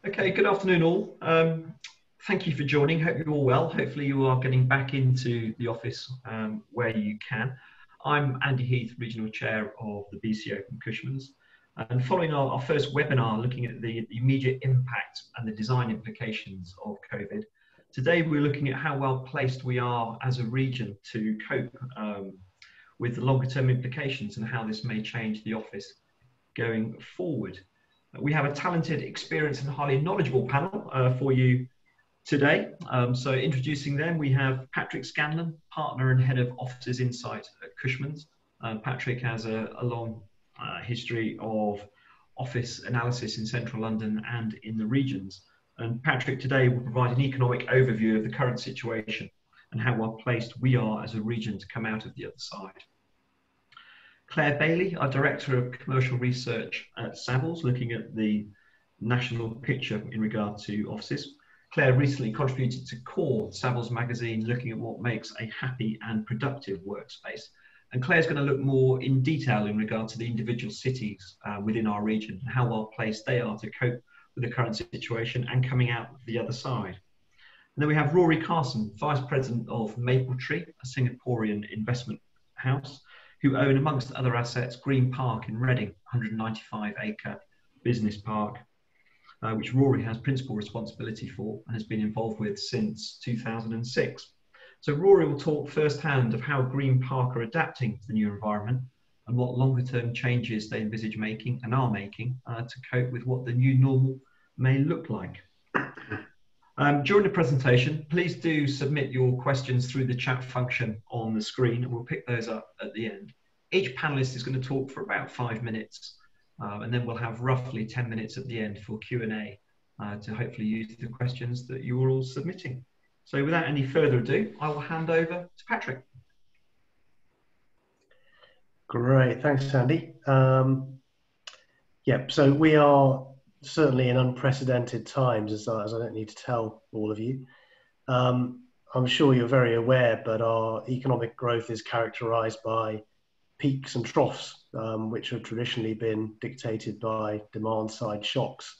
Okay, good afternoon all. Thank you for joining. Hope you're all well. Hopefully you are getting back into the office where you can. I'm Andy Heath, Regional Chair of the BCO from Cushman's. And following our first webinar looking at the immediate impact and the design implications of COVID, today we're looking at how well placed we are as a region to cope with the longer term implications and how this may change the office going forward. We have a talented, experienced and highly knowledgeable panel for you today. So introducing them, we have Patrick Scanlon, Partner and Head of Offices Insight at Cushman's. Patrick has a long history of office analysis in central London and in the regions. And Patrick today will provide an economic overview of the current situation and how well placed we are as a region to come out of the other side. Clare Bailey, our Director of Commercial Research at Savills, looking at the national picture in regard to offices. Clare recently contributed to Core, Savills magazine, looking at what makes a happy and productive workspace. And Claire's going to look more in detail in regard to the individual cities within our region and how well placed they are to cope with the current situation and coming out the other side. And then we have Rory Carson, Vice President of Mapletree, a Singaporean investment house, who own, amongst other assets, Green Park in Reading, 195-acre business park, which Rory has principal responsibility for and has been involved with since 2006. So Rory will talk firsthand of how Green Park are adapting to the new environment and what longer-term changes they envisage making and are making to cope with what the new normal may look like. During the presentation, please do submit your questions through the chat function on the screen and we'll pick those up at the end. Each panelist is going to talk for about 5 minutes and then we'll have roughly 10 minutes at the end for Q&A to hopefully use the questions that you are all submitting. So without any further ado, I will hand over to Patrick. Great, thanks Andy. So we are certainly in unprecedented times, as I don't need to tell all of you. I'm sure you're very aware, but our economic growth is characterized by peaks and troughs, which have traditionally been dictated by demand-side shocks.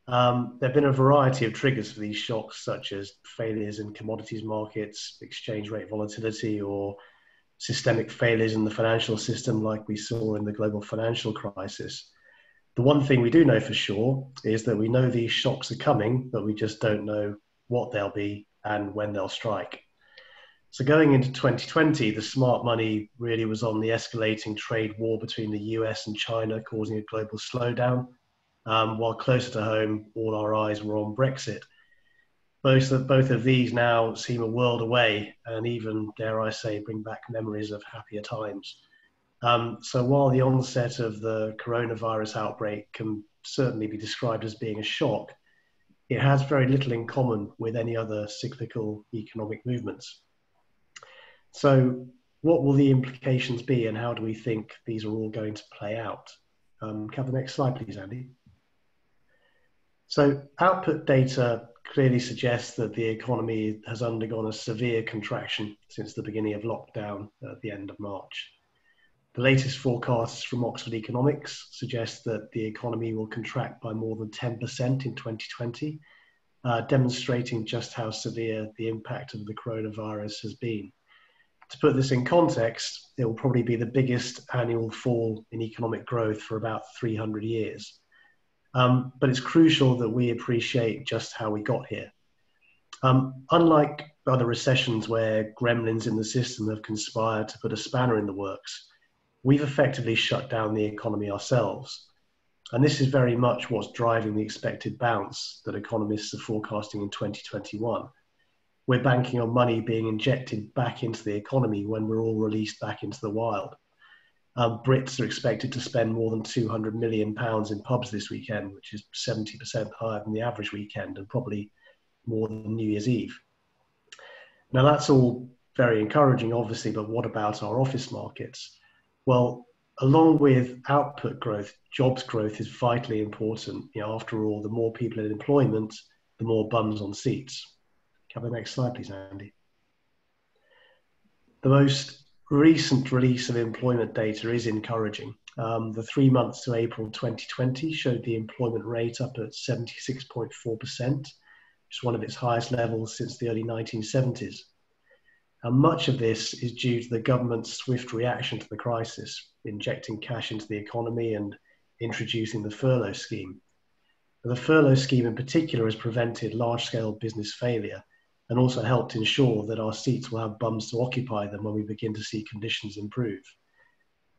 There have been a variety of triggers for these shocks, such as failures in commodities markets, exchange rate volatility, or systemic failures in the financial system like we saw in the global financial crisis. The one thing we do know for sure is that we know these shocks are coming, but we just don't know what they'll be and when they'll strike. So going into 2020, the smart money really was on the escalating trade war between the US and China, causing a global slowdown, while closer to home, all our eyes were on Brexit. Both of these now seem a world away and even, dare I say, bring back memories of happier times. So while the onset of the coronavirus outbreak can certainly be described as being a shock, it has very little in common with any other cyclical economic movements. So what will the implications be and how do we think these are all going to play out? Can I have the next slide, please, Andy? So output data clearly suggests that the economy has undergone a severe contraction since the beginning of lockdown at the end of March. The latest forecasts from Oxford Economics suggest that the economy will contract by more than 10% in 2020, demonstrating just how severe the impact of the coronavirus has been. To put this in context, it will probably be the biggest annual fall in economic growth for about 300 years. But it's crucial that we appreciate just how we got here. Unlike other recessions where gremlins in the system have conspired to put a spanner in the works, we've effectively shut down the economy ourselves. And this is very much what's driving the expected bounce that economists are forecasting in 2021. We're banking on money being injected back into the economy when we're all released back into the wild. Brits are expected to spend more than £200 million in pubs this weekend, which is 70% higher than the average weekend and probably more than New Year's Eve. Now that's all very encouraging, obviously, but what about our office markets? Well, along with output growth, jobs growth is vitally important. After all, the more people in employment, the more bums on seats. Can I have the next slide, please, Andy? The most recent release of employment data is encouraging. The 3 months to April 2020 showed the employment rate up at 76.4%, which is one of its highest levels since the early 1970s. And much of this is due to the government's swift reaction to the crisis, injecting cash into the economy and introducing the furlough scheme. The furlough scheme in particular has prevented large-scale business failure and also helped ensure that our seats will have bums to occupy them when we begin to see conditions improve.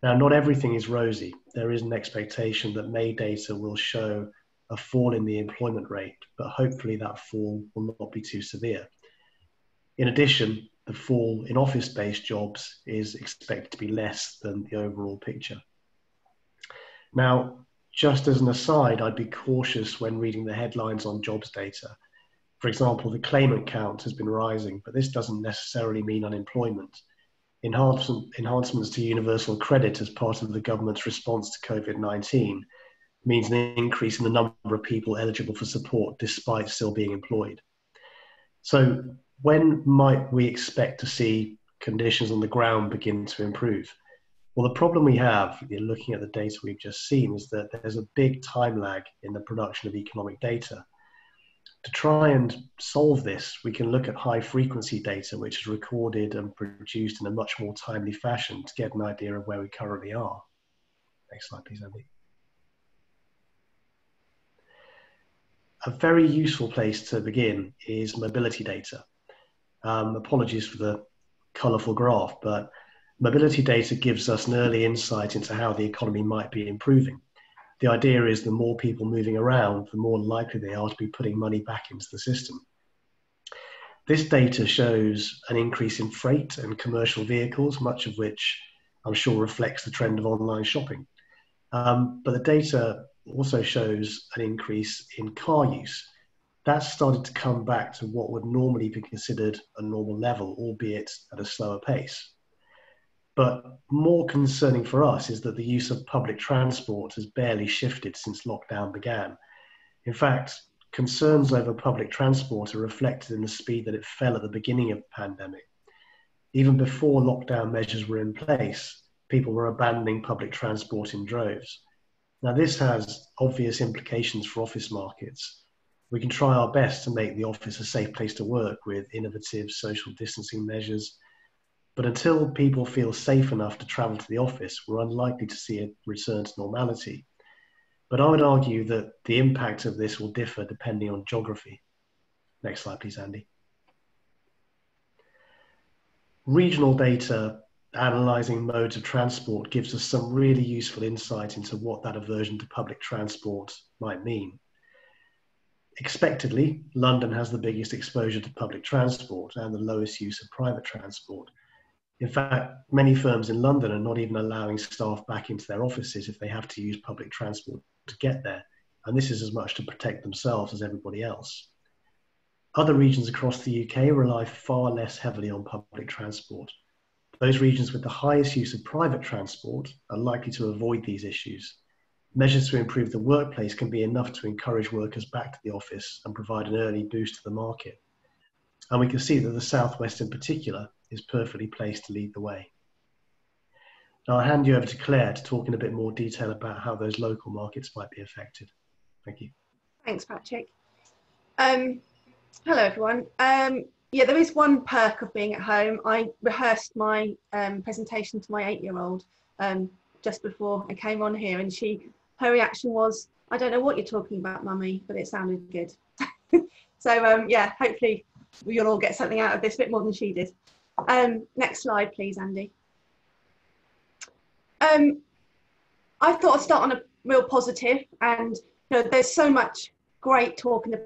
Now, not everything is rosy. There is an expectation that May data will show a fall in the employment rate, but hopefully that fall will not be too severe. In addition, the fall in office-based jobs is expected to be less than the overall picture. Now, just as an aside, I'd be cautious when reading the headlines on jobs data. For example, the claimant count has been rising, but this doesn't necessarily mean unemployment. Enhancements to universal credit as part of the government's response to COVID-19 means an increase in the number of people eligible for support despite still being employed. So when might we expect to see conditions on the ground begin to improve? Well, the problem we have, looking at the data we've just seen, is that there's a big time lag in the production of economic data. To try and solve this, we can look at high frequency data, which is recorded and produced in a much more timely fashion to get an idea of where we currently are. Next slide, please, Andy. A very useful place to begin is mobility data. Apologies for the colourful graph, but mobility data gives us an early insight into how the economy might be improving. The idea is the more people moving around, the more likely they are to be putting money back into the system. This data shows an increase in freight and commercial vehicles, much of which I'm sure reflects the trend of online shopping. But the data also shows an increase in car use. That's started to come back to what would normally be considered a normal level, albeit at a slower pace. But more concerning for us is that the use of public transport has barely shifted since lockdown began. In fact, concerns over public transport are reflected in the speed that it fell at the beginning of the pandemic. Even before lockdown measures were in place, people were abandoning public transport in droves. Now, this has obvious implications for office markets. We can try our best to make the office a safe place to work with innovative social distancing measures, but until people feel safe enough to travel to the office, we're unlikely to see a return to normality. But I would argue that the impact of this will differ depending on geography. Next slide, please, Andy. Regional data analysing modes of transport gives us some really useful insight into what that aversion to public transport might mean. Expectedly, London has the biggest exposure to public transport and the lowest use of private transport. In fact, many firms in London are not even allowing staff back into their offices if they have to use public transport to get there. And this is as much to protect themselves as everybody else. Other regions across the UK rely far less heavily on public transport. Those regions with the highest use of private transport are likely to avoid these issues. Measures to improve the workplace can be enough to encourage workers back to the office and provide an early boost to the market. And we can see that the South West in particular is perfectly placed to lead the way. Now I'll hand you over to Clare to talk in a bit more detail about how those local markets might be affected. Thank you. Thanks, Patrick. Hello, everyone. Yeah, there is one perk of being at home. I rehearsed my presentation to my 8-year-old just before I came on here, and her reaction was, "I don't know what you're talking about, Mummy, but it sounded good." So yeah, hopefully you'll all get something out of this, a bit more than she did. Next slide, please, Andy. I thought I'd start on a real positive, and there's so much great talk in the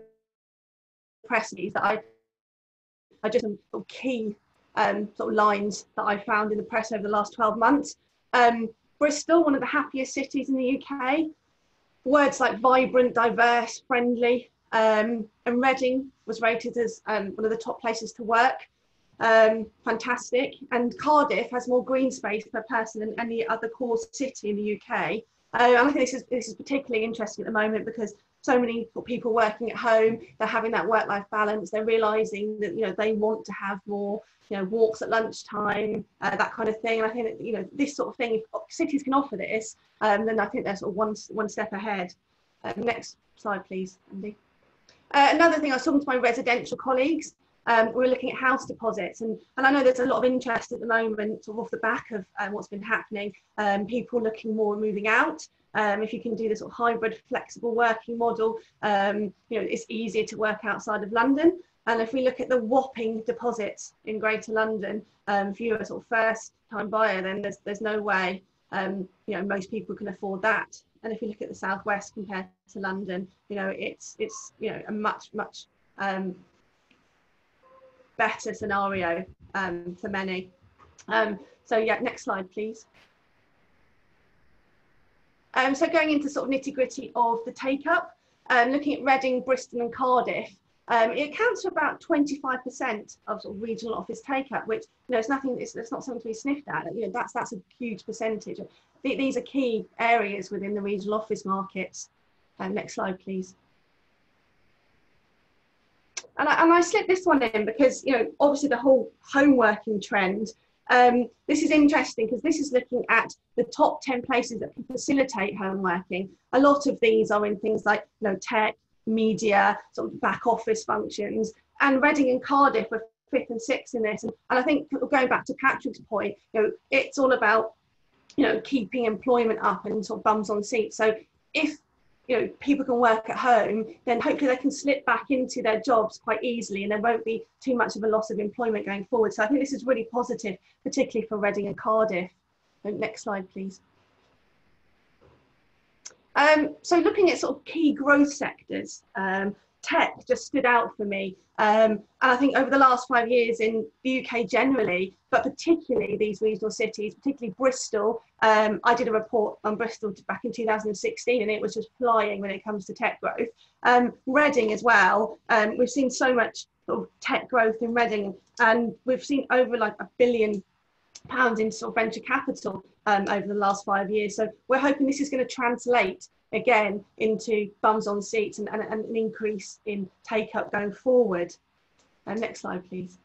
press that I just some sort of key sort of lines that I found in the press over the last 12 months. Bristol, one of the happiest cities in the UK. Words like vibrant, diverse, friendly, and Reading was rated as one of the top places to work. Fantastic. And Cardiff has more green space per person than any other core city in the UK. And I think this is particularly interesting at the moment because so many people working at home, they're having that work-life balance, they're realising that, you know, they want to have more, you know, walks at lunchtime, that kind of thing. And I think that, you know, this sort of thing, if cities can offer this, then I think they're sort of one step ahead. Next slide, please, Andy. Another thing, I was talking to my residential colleagues. We're looking at house deposits, and I know there's a lot of interest at the moment, sort of off the back of what's been happening. People looking more moving out. If you can do this sort of hybrid, flexible working model, you know, it's easier to work outside of London. And if we look at the whopping deposits in Greater London, if you're a sort of first-time buyer, then there's no way, you know, most people can afford that. And if you look at the Southwest compared to London, you know, it's you know, a much better scenario for many. So yeah, next slide, please. So going into sort of nitty gritty of the take up, looking at Reading, Bristol and Cardiff, it accounts for about 25% of sort of regional office take up, which, you know, it's nothing, it's not something to be sniffed at. You know, that's a huge percentage. These are key areas within the regional office markets. Next slide, please. And I slipped this one in because, you know, obviously the whole home working trend. This is interesting because this is looking at the top 10 places that can facilitate home working. A lot of these are in things like, you know, tech, media, sort of back office functions, and Reading and Cardiff were 5th and 6th in this. And I think, going back to Patrick's point, you know, it's all about, you know, keeping employment up and sort of bums on seats. So if, you know, people can work at home, then hopefully they can slip back into their jobs quite easily, and there won't be too much of a loss of employment going forward. So I think this is really positive, particularly for Reading and Cardiff. Next slide, please. So looking at sort of key growth sectors, tech just stood out for me. And I think over the last 5 years in the UK generally, but particularly these regional cities, particularly Bristol, I did a report on Bristol back in 2016, and it was just flying when it comes to tech growth. Reading as well, we've seen so much sort of tech growth in Reading, and we've seen over like £1 billion in sort of venture capital over the last 5 years. So we're hoping this is going to translate again into bums on seats and an increase in take up going forward. Next slide, please.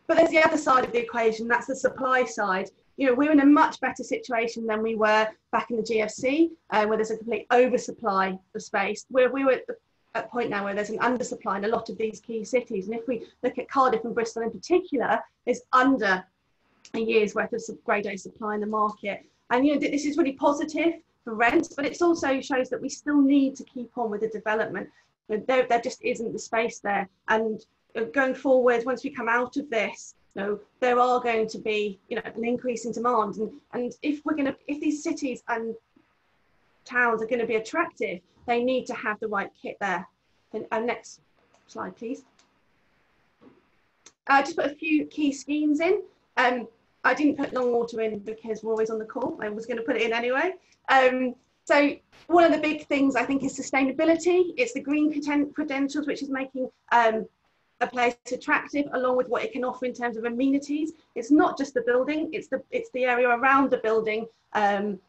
But there's the other side of the equation, that's the supply side. You know, we're in a much better situation than we were back in the GFC, where there's a complete oversupply of space. We were at a point now where there's an undersupply in a lot of these key cities. And if we look at Cardiff and Bristol in particular, there's under a year's worth of grade A supply in the market. And, you know, this is really positive for rents, but it also shows that we still need to keep on with the development. There just isn't the space there. And going forward, once we come out of this, you know, there are going to be, you know, an increase in demand. And if these cities and towns are going to be attractive, they need to have the right kit there. And next slide, please. Just put a few key schemes in. I didn't put Longwater in because Rory's on the call. I was going to put it in anyway. So one of the big things I think is sustainability. It's the green credentials, which is making a place attractive, along with what it can offer in terms of amenities. It's not just the building, it's the area around the building,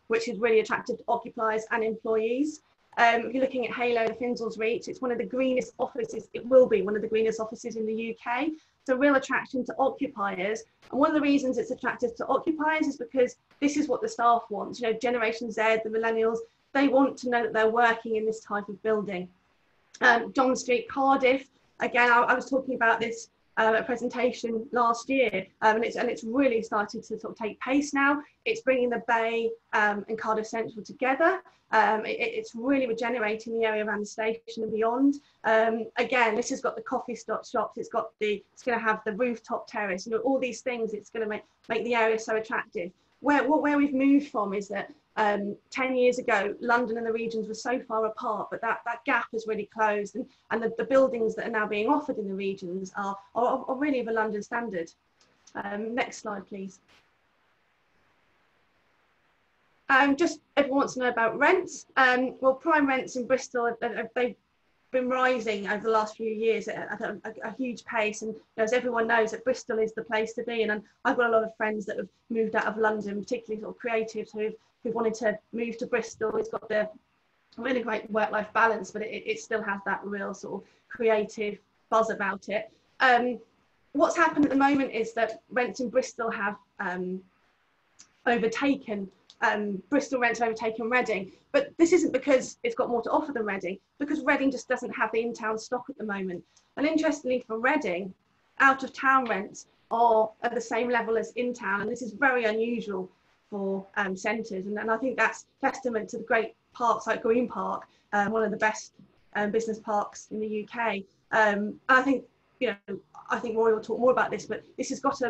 which is really attractive to occupiers and employees. If you're looking at Halo, the Finzel's Reach, it's one of the greenest offices, it will be one of the greenest offices in the UK. It's a real attraction to occupiers. And one of the reasons it's attractive to occupiers is because this is what the staff want. You know, Generation Z, the millennials, they want to know that they're working in this type of building. John Street, Cardiff, again, I was talking about this at a presentation last year, and it's really started to sort of take pace now. It's bringing the Bay and Cardiff Central together. It's really regenerating the area around the station and beyond. Again, this has got the coffee shops. It's going to have the rooftop terrace. You know, all these things. It's going to make the area so attractive. Where we've moved from is that 10 years ago, London and the regions were so far apart, but that gap has really closed, and the buildings that are now being offered in the regions are really of a London standard. Next slide, please. Just everyone wants to know about rents. Well, prime rents in Bristol, they've been rising over the last few years at a huge pace, and as everyone knows, that Bristol is the place to be. And I've got a lot of friends that have moved out of London, particularly sort of creatives who've wanted to move to Bristol. It's got the really great work-life balance, but it still has that real sort of creative buzz about it. What's happened at the moment is that rents in Bristol have overtaken Bristol rents overtaken Reading, but this isn't because it's got more to offer than Reading, because Reading just doesn't have the in-town stock at the moment. And interestingly for Reading, out of town rents are at the same level as in town, and this is very unusual for centres, and I think that's testament to the great parks like Green Park, one of the best business parks in the UK. I think, I think Rory will talk more about this, but this has got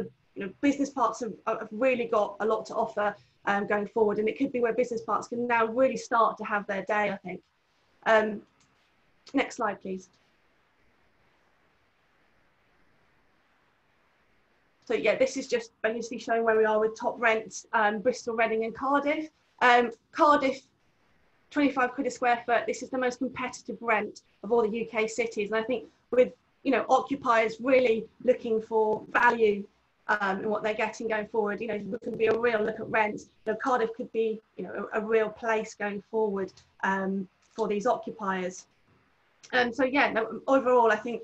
business parks have really got a lot to offer going forward, and it could be where business parks can now really start to have their day, I think. Next slide, please. So yeah, this is just basically showing where we are with top rents, Bristol, Reading and Cardiff. Cardiff, 25 quid a square foot. This is the most competitive rent of all the UK cities. And I think with, occupiers really looking for value in what they're getting going forward, there can be a real look at rents. Cardiff could be, a real place going forward for these occupiers. And so, yeah, overall, I think,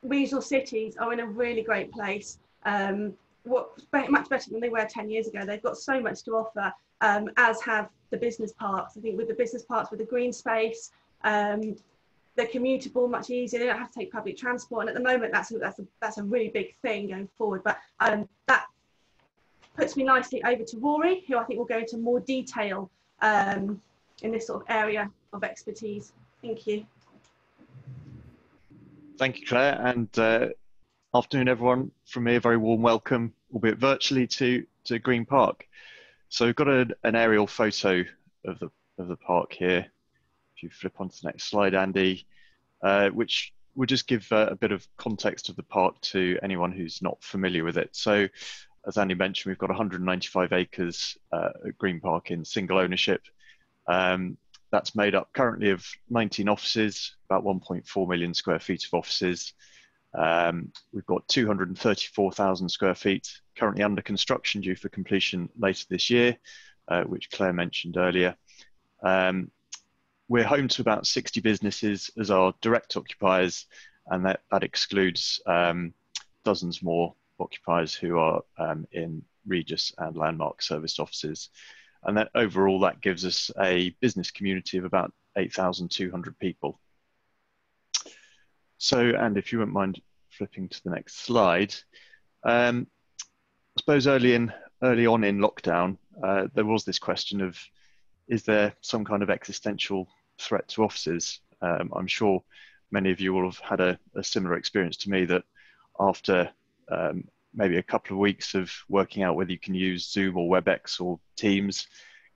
regional cities are in a really great place. Much better than they were 10 years ago. They've got so much to offer, as have the business parks. I think with the business parks, with the green space, they're commutable much easier. They don't have to take public transport. And at the moment, that's a really big thing going forward. But that puts me nicely over to Rory, who I think will go into more detail in this sort of area of expertise. Thank you. Thank you, Claire, and afternoon, everyone. From me, a very warm welcome, albeit virtually, to Green Park. So we've got an aerial photo of the park here. If you flip on to the next slide, Andy, which will just give a bit of context of the park to anyone who's not familiar with it. So, as Andy mentioned, we've got 195 acres at Green Park in single ownership. That's made up currently of 19 offices, about 1.4 million square feet of offices. We've got 234,000 square feet currently under construction, due for completion later this year, which Claire mentioned earlier. We're home to about 60 businesses as our direct occupiers, and that excludes dozens more occupiers who are in Regis and Landmark serviced offices. And that overall, that gives us a business community of about 8,200 people. So, and if you wouldn't mind flipping to the next slide, I suppose early on in lockdown, there was this question of, is there some kind of existential threat to offices? I'm sure many of you will have had a similar experience to me, that after maybe a couple of weeks of working out whether you can use Zoom or WebEx or Teams,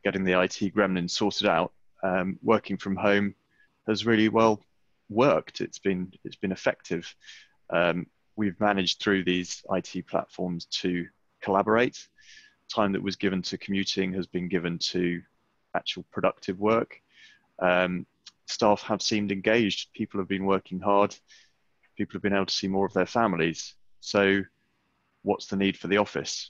getting the IT gremlins sorted out, working from home has really well worked. It's been effective. We've managed through these IT platforms to collaborate. Time that was given to commuting has been given to actual productive work. Staff have seemed engaged. People have been working hard. People have been able to see more of their families. So what's the need for the office?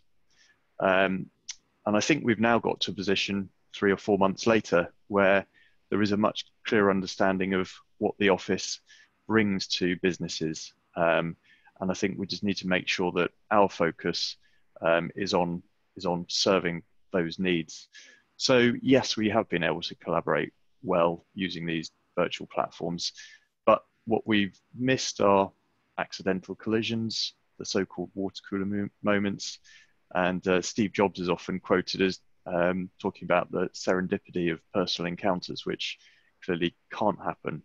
And I think we've now got to a position 3 or 4 months later where there is a much clearer understanding of what the office brings to businesses. And I think we just need to make sure that our focus is on serving those needs. So yes, we have been able to collaborate well using these virtual platforms, but what we've missed are accidental collisions, the so-called water cooler moments. And Steve Jobs is often quoted as talking about the serendipity of personal encounters, which clearly can't happen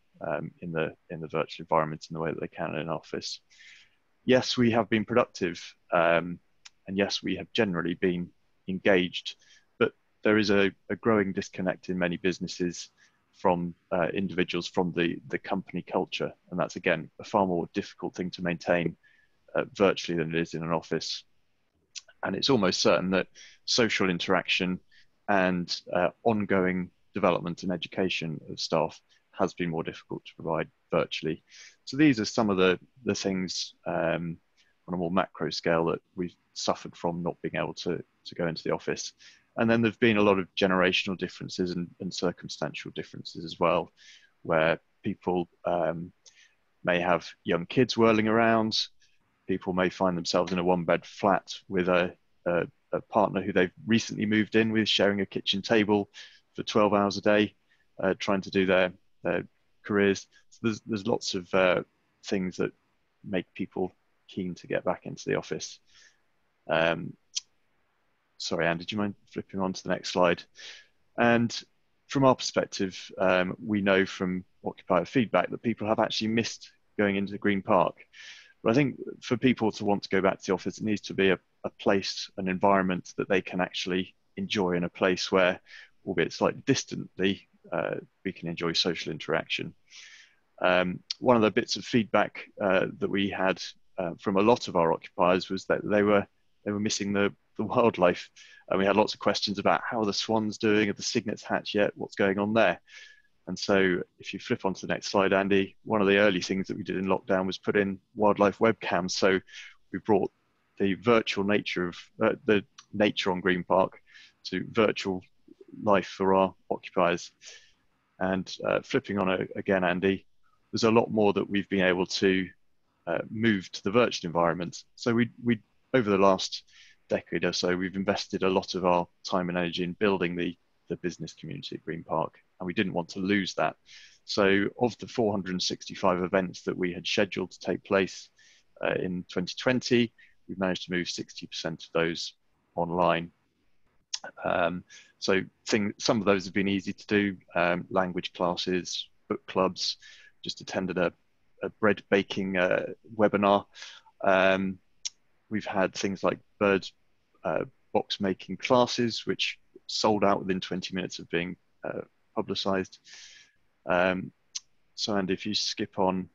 in the virtual environment in the way that they can in an office. Yes, we have been productive, and yes, we have generally been engaged, but there is a growing disconnect in many businesses from individuals from the company culture, and that's again a far more difficult thing to maintain virtually than it is in an office. And it's almost certain that social interaction and ongoing development and education of staff has been more difficult to provide virtually. So these are some of the things on a more macro scale that we've suffered from not being able to go into the office. And then there've been a lot of generational differences and circumstantial differences as well, where people may have young kids whirling around. People may find themselves in a one-bed flat with a partner who they've recently moved in with, sharing a kitchen table for 12 hours a day, trying to do their careers. So there's lots of things that make people keen to get back into the office. Sorry, Anne, did you mind flipping on to the next slide? And from our perspective, we know from occupier feedback that people have actually missed going into Green Park. But I think for people to want to go back to the office, it needs to be a place, an environment that they can actually enjoy, in a place where, albeit slightly distantly, we can enjoy social interaction. One of the bits of feedback that we had from a lot of our occupiers was that they were missing the wildlife. And we had lots of questions about how are the swans doing, are the cygnets hatched yet, what's going on there? And so if you flip onto the next slide, Andy, one of the early things that we did in lockdown was put in wildlife webcams. So we brought the virtual nature of the nature on Green Park to virtual life for our occupiers. And flipping on again, Andy, there's a lot more that we've been able to move to the virtual environment. So we over the last decade or so, we've invested a lot of our time and energy in building the business community at Green Park, and we didn't want to lose that. So of the 465 events that we had scheduled to take place in 2020, we've managed to move 60% of those online. So some of those have been easy to do, language classes, book clubs, just attended a bread baking webinar. We've had things like bird box making classes, which sold out within 20 minutes of being publicized. So, and if you skip on,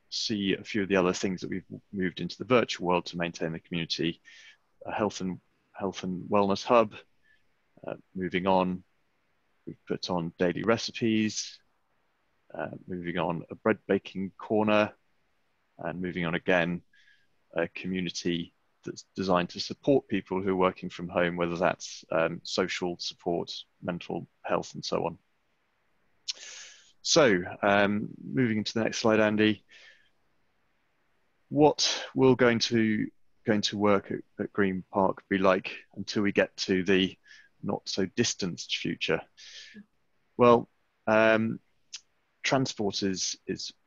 see a few of the other things that we've moved into the virtual world to maintain the community, a health and wellness hub. Moving on, we've put on daily recipes. Moving on, a bread baking corner, and moving on again, a community that's designed to support people who are working from home, whether that's social support, mental health, and so on. So moving into the next slide, Andy, what will going to work at Green Park be like until we get to the not so distant future? Well, transport is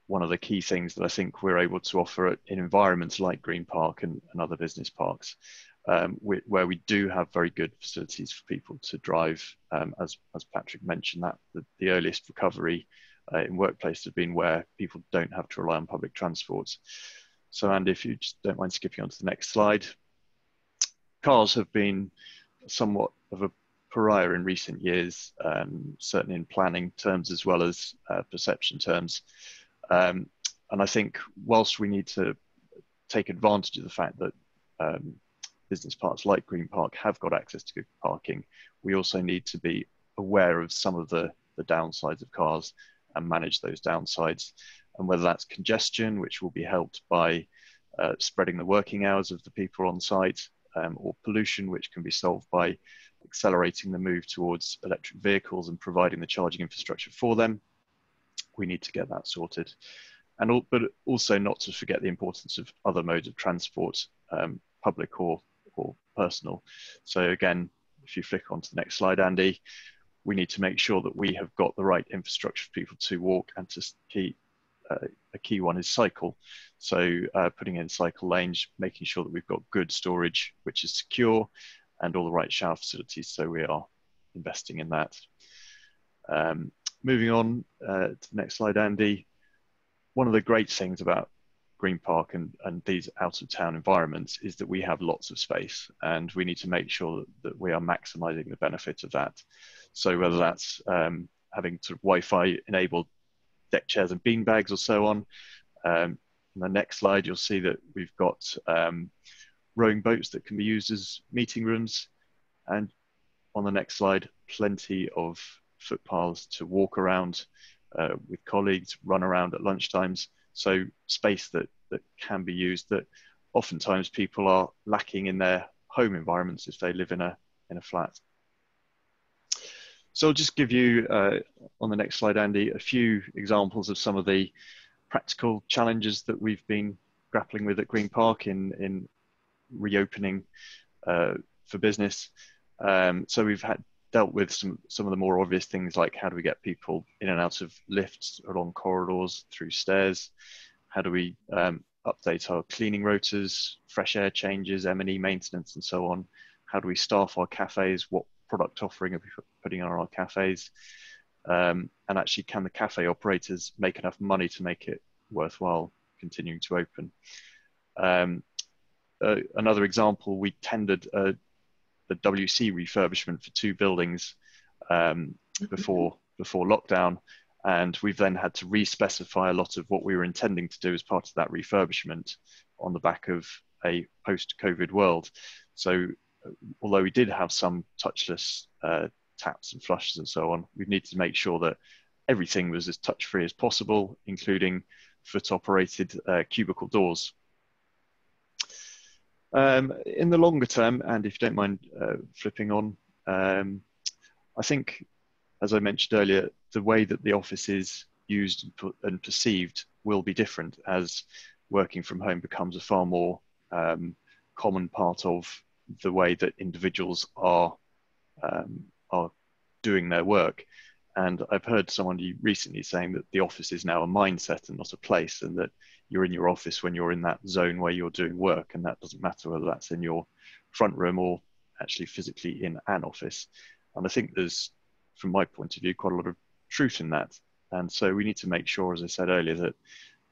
one of the key things that I think we're able to offer in environments like Green Park and other business parks, where we do have very good facilities for people to drive. As Patrick mentioned, that the earliest recovery in workplaces has been where people don't have to rely on public transport. So, Andy, if you just don't mind skipping on to the next slide. Cars have been somewhat of a pariah in recent years, certainly in planning terms as well as perception terms. And I think whilst we need to take advantage of the fact that business parks like Green Park have got access to good parking, we also need to be aware of some of the downsides of cars and manage those downsides. And whether that's congestion, which will be helped by spreading the working hours of the people on site, or pollution, which can be solved by accelerating the move towards electric vehicles and providing the charging infrastructure for them. We need to get that sorted. But also not to forget the importance of other modes of transport, public or personal. So again, if you flick onto the next slide, Andy, we need to make sure that we have got the right infrastructure for people to walk, and to keep a key one is cycle. So putting in cycle lanes, making sure that we've got good storage, which is secure, and all the right shower facilities. So we are investing in that. Moving on to the next slide, Andy. One of the great things about Green Park and these out of town environments is that we have lots of space, and we need to make sure that we are maximizing the benefit of that. So whether that's having sort of Wi-Fi enabled deck chairs and bean bags or so on. On the next slide, you'll see that we've got rowing boats that can be used as meeting rooms. And on the next slide, plenty of footpaths to walk around with colleagues, run around at lunchtimes. So space that can be used, that oftentimes people are lacking in their home environments if they live in a a flat. So I'll just give you, on the next slide, Andy, a few examples of some of the practical challenges that we've been grappling with at Green Park in reopening for business. So we've dealt with some of the more obvious things, like how do we get people in and out of lifts, along corridors, through stairs? How do we update our cleaning rotas, fresh air changes, M&E maintenance, and so on? How do we staff our cafes? What product offering are we putting on our cafes? And actually, can the cafe operators make enough money to make it worthwhile continuing to open? Another example, we tendered the WC refurbishment for 2 buildings before lockdown, and we've then had to re-specify a lot of what we were intending to do as part of that refurbishment on the back of a post-COVID world. So although we did have some touchless taps and flushes and so on, we needed to make sure that everything was as touch-free as possible, including foot-operated cubicle doors. In the longer term, and if you don't mind flipping on, I think, as I mentioned earlier, the way that the office is used and perceived will be different as working from home becomes a far more common part of the way that individuals are doing their work. And I've heard someone recently saying that the office is now a mindset and not a place, and that you're in your office when you're in that zone where you're doing work, and that doesn't matter whether that's in your front room or actually physically in an office. And I think there's, from my point of view, quite a lot of truth in that. And so we need to make sure, as I said earlier, that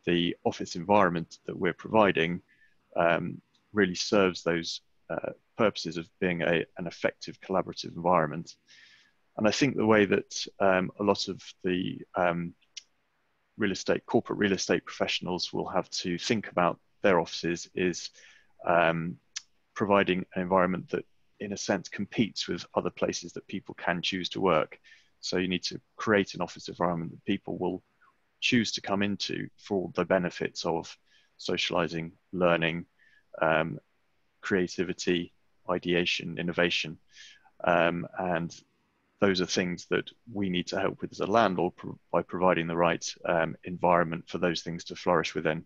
the office environment that we're providing really serves those purposes of being an effective collaborative environment. And I think the way that a lot of the corporate real estate professionals will have to think about their offices is providing an environment that, in a sense, competes with other places that people can choose to work. So you need to create an office environment that people will choose to come into for all the benefits of socializing, learning, creativity, ideation, innovation. And those are things that we need to help with as a landlord by providing the right environment for those things to flourish within.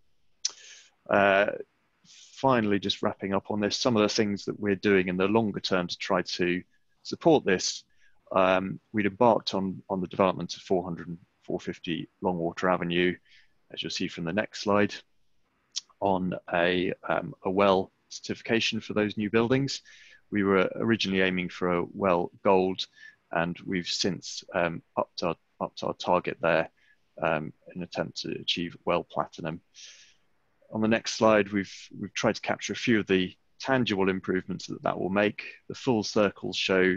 Finally, just wrapping up on this, some of the things that we're doing in the longer term to try to support this. We'd embarked on the development of 400 and 450 Longwater Avenue, as you'll see from the next slide, on a WELL certification for those new buildings. We were originally aiming for a WELL Gold, and we've since upped our target there in an attempt to achieve WELL Platinum. On the next slide, we've tried to capture a few of the tangible improvements that will make. The full circles show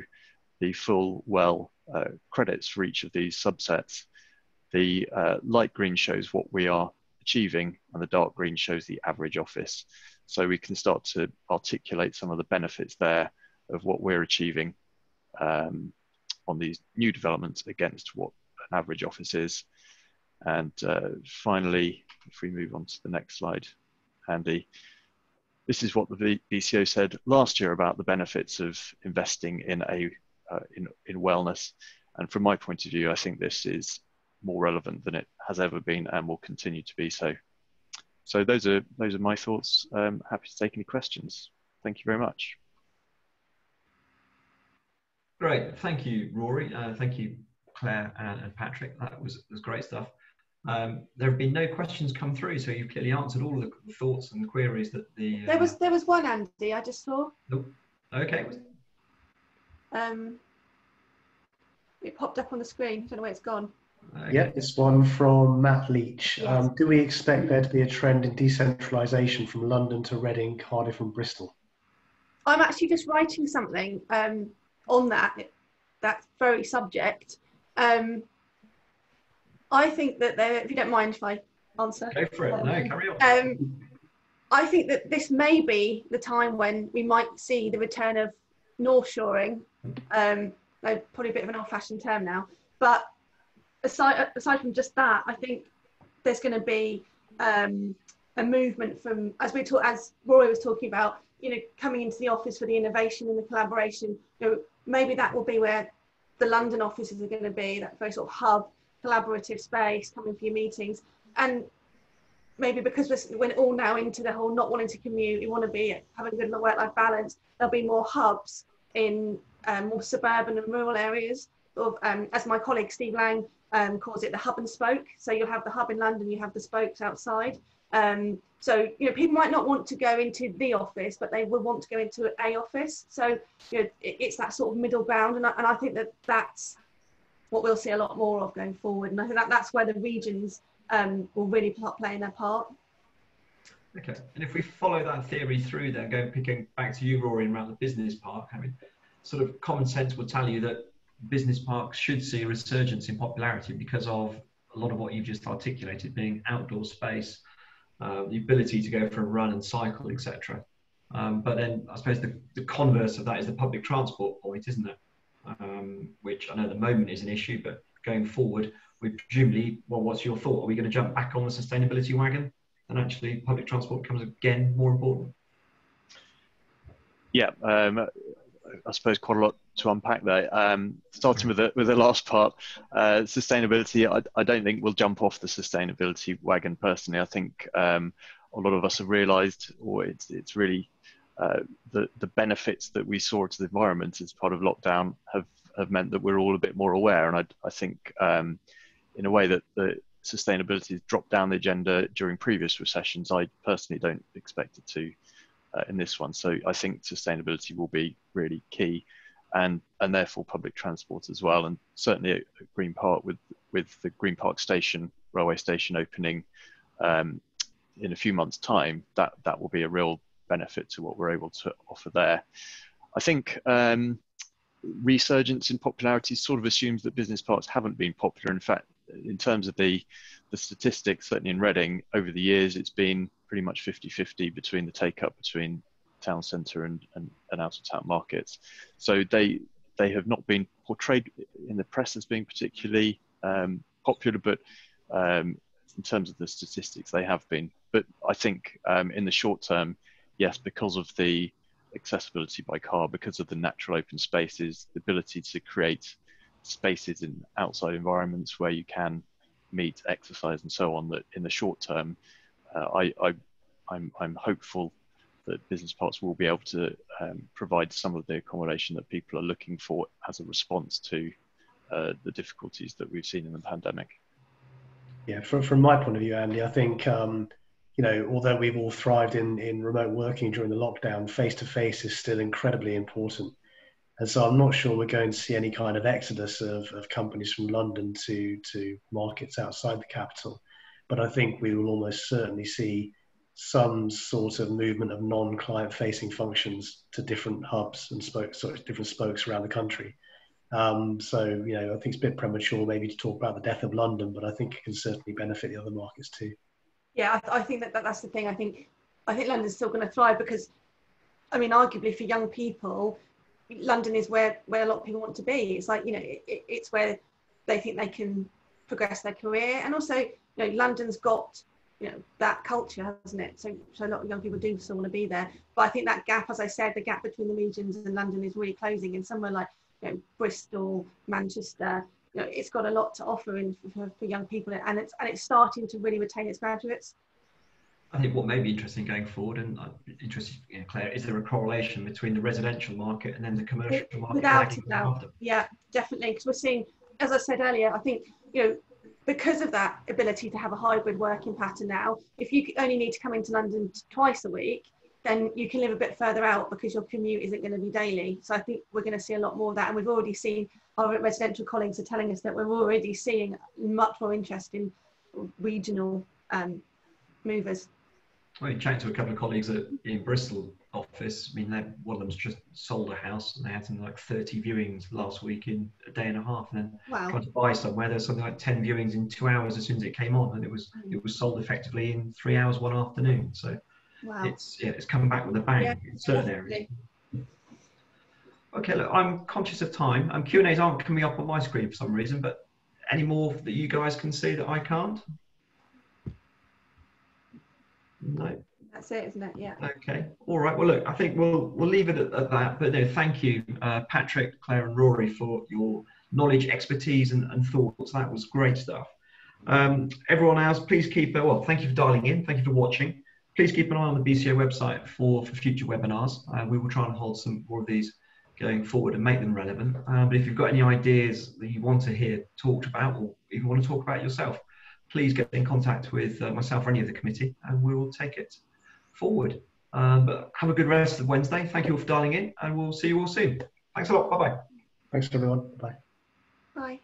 the full WELL credits for each of these subsets. The light green shows what we are achieving, and the dark green shows the average office. So we can start to articulate some of the benefits there of what we're achieving on these new developments against what an average office is. And finally, if we move on to the next slide, Andy, this is what the BCO said last year about the benefits of investing in in wellness. And from my point of view, I think this is more relevant than it has ever been and will continue to be so. So those are my thoughts. Happy to take any questions. Thank you very much. Great, thank you, Rory. Thank you, Claire and Patrick. That was great stuff. There have been no questions come through, so you've clearly answered all of the thoughts and queries that the. There was one, Andy. I just saw. Nope. Okay. It popped up on the screen. I don't know where it's gone. Okay. Yeah, this one from Matt Leach. Yes. Do we expect there to be a trend in decentralisation from London to Reading, Cardiff and Bristol? I'm actually just writing something on that very subject. I think that if you don't mind if I answer. Go for it. No, carry on. I think that this may be the time when we might see the return of North Shoring. Probably a bit of an old-fashioned term now, but aside from just that, I think there's going to be a movement from, as Rory was talking about, you know, coming into the office for the innovation and the collaboration, you know, maybe that will be where the London offices are going to be, that very sort of hub, collaborative space, coming for your meetings. And maybe because we're all now into the whole not wanting to commute, we want to be having a good work-life balance, there'll be more hubs in more suburban and rural areas. Sort of, as my colleague Steve Lang calls it, the hub and spoke. So you'll have the hub in London, you have the spokes outside. So, you know, people might not want to go into the office, but they will want to go into a office. So, you know, it's that sort of middle ground. And I think that that's what we'll see a lot more of going forward. And I think that that's where the regions will really start playing their part. Okay, and if we follow that theory through then, picking back to you, Rory, around the business park, I mean, sort of common sense will tell you that business parks should see a resurgence in popularity because of a lot of what you've just articulated, being outdoor space, the ability to go for a run and cycle, etc. But then I suppose the converse of that is the public transport point, isn't it? Which I know at the moment is an issue, but going forward, we presumably, well, what's your thought? Are we going to jump back on the sustainability wagon and actually public transport becomes again more important? Yeah, I suppose quite a lot to unpack there. Starting with the last part, sustainability, I don't think we'll jump off the sustainability wagon personally. I think a lot of us have realised, or it's really the benefits that we saw to the environment as part of lockdown have meant that we're all a bit more aware. And I think in a way that the sustainability has dropped down the agenda during previous recessions, I personally don't expect it to in this one. So I think sustainability will be really key, and therefore public transport as well. And certainly at Green Park, with the Green Park station, railway station opening in a few months' time, that will be a real benefit to what we're able to offer there. I think resurgence in popularity sort of assumes that business parks haven't been popular. In fact, in terms of the statistics, certainly in Reading, over the years, it's been pretty much 50-50 between the take-up between town centre and out-of-town markets. So they have not been portrayed in the press as being particularly popular, but in terms of the statistics, they have been. But I think in the short term, yes, because of the accessibility by car, because of the natural open spaces, the ability to create spaces in outside environments where you can meet, exercise and so on, that in the short term, I'm hopeful that business parks will be able to provide some of the accommodation that people are looking for as a response to the difficulties that we've seen in the pandemic. Yeah, from my point of view, Andy, I think you know, although we've all thrived in remote working during the lockdown, face-to-face is still incredibly important. And so I'm not sure we're going to see any kind of exodus of companies from London to markets outside the capital. But I think we will almost certainly see some sort of movement of non-client facing functions to different hubs and different spokes around the country. So, you know, I think it's a bit premature maybe to talk about the death of London, but I think it can certainly benefit the other markets too. Yeah, I think that's the thing. I think London's still going to thrive because, I mean, arguably for young people, London is where a lot of people want to be. It's like, you know, it's where they think they can progress their career. And also, you know, London's got, you know, that culture, hasn't it? So a lot of young people do still want to be there. But I think that gap, as I said, the gap between the regions and London is really closing. And somewhere like, you know, Bristol, Manchester, you know, it's got a lot to offer for young people, and it's starting to really retain its graduates. I think what may be interesting going forward, and I'm interested, you know, Claire, is there a correlation between the residential market and then the commercial market? Without a doubt, yeah, definitely. Because we're seeing, as I said earlier, I think, you know, because of that ability to have a hybrid working pattern now, if you only need to come into London twice a week, then you can live a bit further out because your commute isn't going to be daily. So I think we're going to see a lot more of that. And we've already seen, our residential colleagues are telling us that we're already seeing much more interest in regional movers. Well, you chat to a couple of colleagues in Bristol office. I mean, one of them's just sold a house and they had something like 30 viewings last week in a day and a half. And then trying to buy somewhere, there's something like 10 viewings in 2 hours as soon as it came on, and it was sold effectively in 3 hours one afternoon. So it's come back with a bang in certain areas. Okay, look, I'm conscious of time. Q&As aren't coming up on my screen for some reason, but any more that you guys can see that I can't? No. That's it, isn't it? Yeah. Okay. All right. Well, look, I think we'll leave it at that. But no, thank you, Patrick, Claire, and Rory, for your knowledge, expertise, and thoughts. That was great stuff. Everyone else, please keep. Well, thank you for dialing in. Thank you for watching. Please keep an eye on the BCO website for future webinars. We will try and hold some more of these going forward and make them relevant. But if you've got any ideas that you want to hear talked about, or even want to talk about yourself, please get in contact with myself or any of the committee, and we will take it forward. But have a good rest of Wednesday. Thank you all for dialing in, and we'll see you all soon. Thanks a lot. Bye-bye. Thanks, everyone. Bye. Bye.